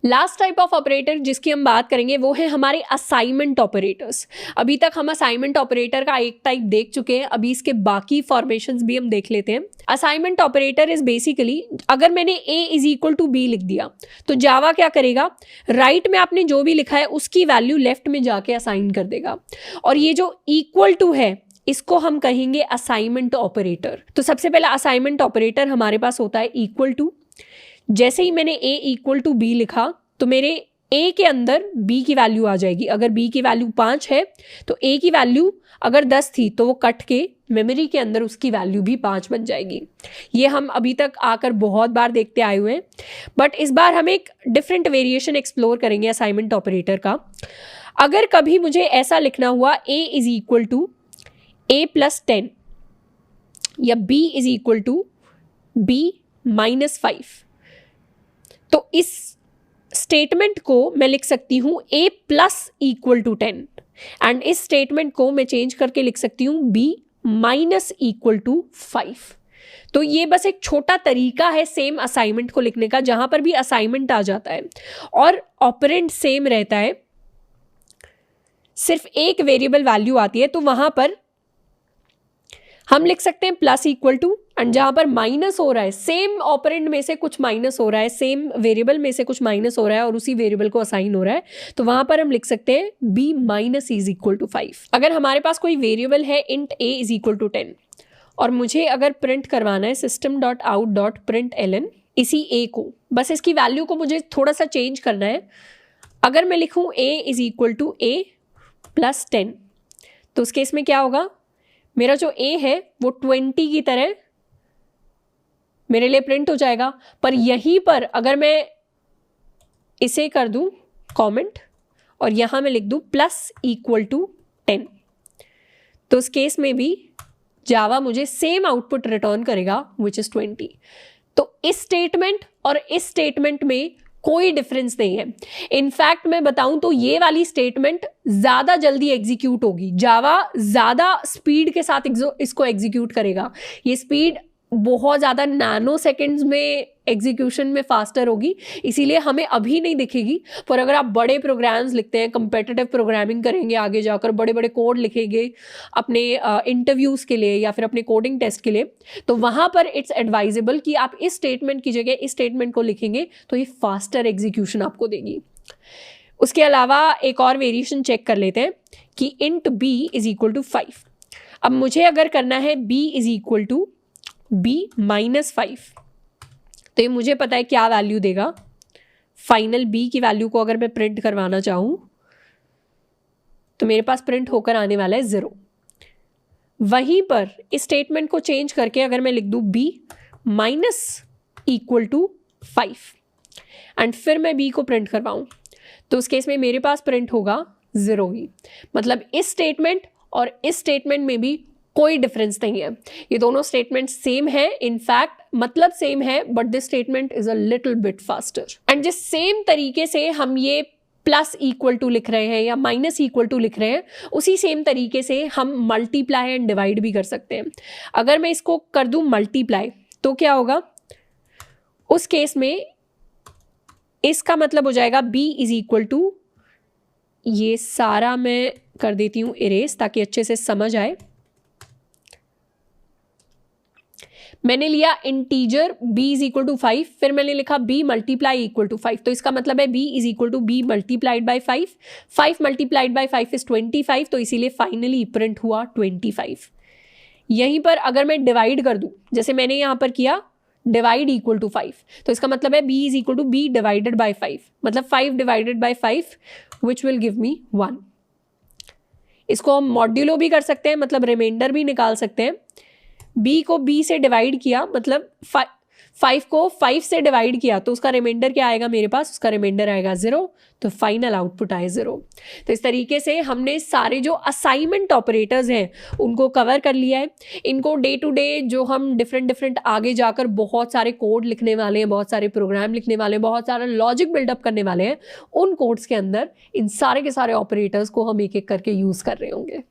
Last type of operator जिसकी हम बात करेंगे वो है हमारे असाइनमेंट ऑपरेटर्स। अभी तक हम असाइनमेंट ऑपरेटर का एक टाइप देख चुके हैं, अभी इसके बाकी फॉर्मेशंस भी हम देख लेते हैं। असाइनमेंट ऑपरेटर इज बेसिकली, अगर मैंने a is equal to B लिख दिया तो जावा क्या करेगा, राइट में आपने जो भी लिखा है उसकी वैल्यू लेफ्ट में जाके असाइन कर देगा। और ये जो इक्वल टू है इसको हम कहेंगे असाइनमेंट ऑपरेटर। तो सबसे पहला असाइनमेंट ऑपरेटर हमारे पास होता है इक्वल टू। जैसे ही मैंने a इक्वल टू बी लिखा तो मेरे a के अंदर b की वैल्यू आ जाएगी। अगर b की वैल्यू 5 है तो a की वैल्यू अगर 10 थी तो वो कट के मेमोरी के अंदर उसकी वैल्यू भी 5 बन जाएगी। ये हम अभी तक आकर बहुत बार देखते आए हुए हैं, बट इस बार हम एक डिफरेंट वेरिएशन एक्सप्लोर करेंगे असाइनमेंट ऑपरेटर का। अगर कभी मुझे ऐसा लिखना हुआ a is equal to a plus 10 या b is equal to b minus 5, तो इस स्टेटमेंट को मैं लिख सकती हूं a plus equal to 10 and इस स्टेटमेंट को मैं चेंज करके लिख सकती हूं b माइनस इक्वल टू 5। तो ये बस एक छोटा तरीका है सेम असाइनमेंट को लिखने का, जहां पर भी असाइनमेंट आ जाता है और ऑपरेंड सेम रहता है, सिर्फ एक वेरिएबल वैल्यू आती है, तो वहां पर हम लिख सकते हैं प्लस इक्वल टू, एंड जहां पर माइनस हो रहा है, सेम ऑपरेंड में से कुछ माइनस हो रहा है, सेम वेरिएबल में से कुछ माइनस हो रहा है और उसी वेरिएबल को असाइन हो रहा है, तो वहां पर हम लिख सकते हैं b minus is equal to 5। अगर हमारे पास कोई वेरिएबल है int a is equal to 10 और मुझे अगर प्रिंट करवाना है system dot out dot print ln इसी a को, बस इसकी वैल्यू को मुझे थोड़ा सा चेंज करना है। अगर मैं लिखूं a is equal to a plus 10 तो उस केस में क्या होगा, मेरा जो a है वो 20 की तरह मेरे लिए प्रिंट हो जाएगा। पर यहीं पर अगर मैं इसे कर दूं कमेंट और यहां मैं लिख दूं प्लस इक्वल टू 10, तो उस केस में भी जावा मुझे सेम आउटपुट रिटर्न करेगा विच इज 20। तो इस स्टेटमेंट और इस स्टेटमेंट में कोई डिफरेंस नहीं है। इनफैक्ट मैं बताऊं तो ये वाली स्टेटमेंट ज्यादा जल्दी एग्जीक्यूट होगी, जावा ज्यादा स्पीड के साथ इसको एग्जीक्यूट करेगा। ये स्पीड बहुत ज़्यादा नैनो सेकेंड्स में एग्जीक्यूशन में फास्टर होगी, इसीलिए हमें अभी नहीं दिखेगी। पर अगर आप बड़े प्रोग्राम्स लिखते हैं, कंपेटिटिव प्रोग्रामिंग करेंगे, आगे जाकर बड़े बड़े कोड लिखेंगे अपने इंटरव्यूज़ के लिए या फिर अपने कोडिंग टेस्ट के लिए, तो वहाँ पर इट्स एडवाइजेबल कि आप इस स्टेटमेंट की जगह इस स्टेटमेंट को लिखेंगे, तो ये फास्टर एग्जीक्यूशन आपको देगी। उसके अलावा एक और वेरिएशन चेक कर लेते हैं कि int b is equal to 5। अब मुझे अगर करना है b is equal to b minus 5, तो ये मुझे पता है क्या वैल्यू देगा। फाइनल b की वैल्यू को अगर मैं प्रिंट करवाना चाहूँ तो मेरे पास प्रिंट होकर आने वाला है 0। वहीं पर इस स्टेटमेंट को चेंज करके अगर मैं लिख दूँ b minus equal to 5 and फिर मैं b को प्रिंट करवाऊँ, तो उस केस में मेरे पास प्रिंट होगा 0 ही। मतलब इस स्टेटमेंट और इस स्टेटमेंट में भी कोई डिफरेंस नहीं है, ये दोनों स्टेटमेंट सेम है, इनफैक्ट मतलब सेम है, but this statement is a little bit faster. And जिस सेम तरीके से हम ये प्लस इक्वल टू लिख रहे हैं या माइनस इक्वल टू लिख रहे हैं, उसी सेम तरीके से हम मल्टीप्लाई एंड डिवाइड भी कर सकते हैं। अगर मैं इसको कर दूं मल्टीप्लाई तो क्या होगा, उस केस में इसका मतलब हो जाएगा b इज इक्वल टू, ये सारा मैं कर देती हूँ इरेज ताकि अच्छे से समझ आए। मैंने लिया integer b is equal to 5, फिर मैंने लिखा b मल्टीप्लाई इक्वल टू 5, तो इसका मतलब है b is equal to b multiplied by 5। 5 multiplied by 5 is 25, तो इसीलिए फाइनली प्रिंट हुआ 25। यहीं पर अगर मैं डिवाइड कर दूं, जैसे मैंने यहां पर किया डिवाइड इक्वल टू 5, तो इसका मतलब है b is equal to b divided by 5, मतलब 5 divided by 5 which will give me 1। इसको हम मॉड्यूलो भी कर सकते हैं, मतलब रिमाइंडर भी निकाल सकते हैं। b को b से डिवाइड किया, मतलब 5 को 5 से डिवाइड किया, तो उसका रिमाइंडर क्या आएगा मेरे पास, उसका रिमाइंडर आएगा 0, तो फाइनल आउटपुट आए 0। तो इस तरीके से हमने सारे जो असाइनमेंट ऑपरेटर्स हैं उनको कवर कर लिया है। इनको डे टू डे जो हम डिफरेंट आगे जाकर बहुत सारे कोड लिखने वाले हैं, बहुत सारे प्रोग्राम लिखने वाले हैं, बहुत सारा लॉजिक बिल्डअप करने वाले हैं, उन कोड्स के अंदर इन सारे के सारे ऑपरेटर्स को हम एक एक करके यूज़ कर रहे होंगे।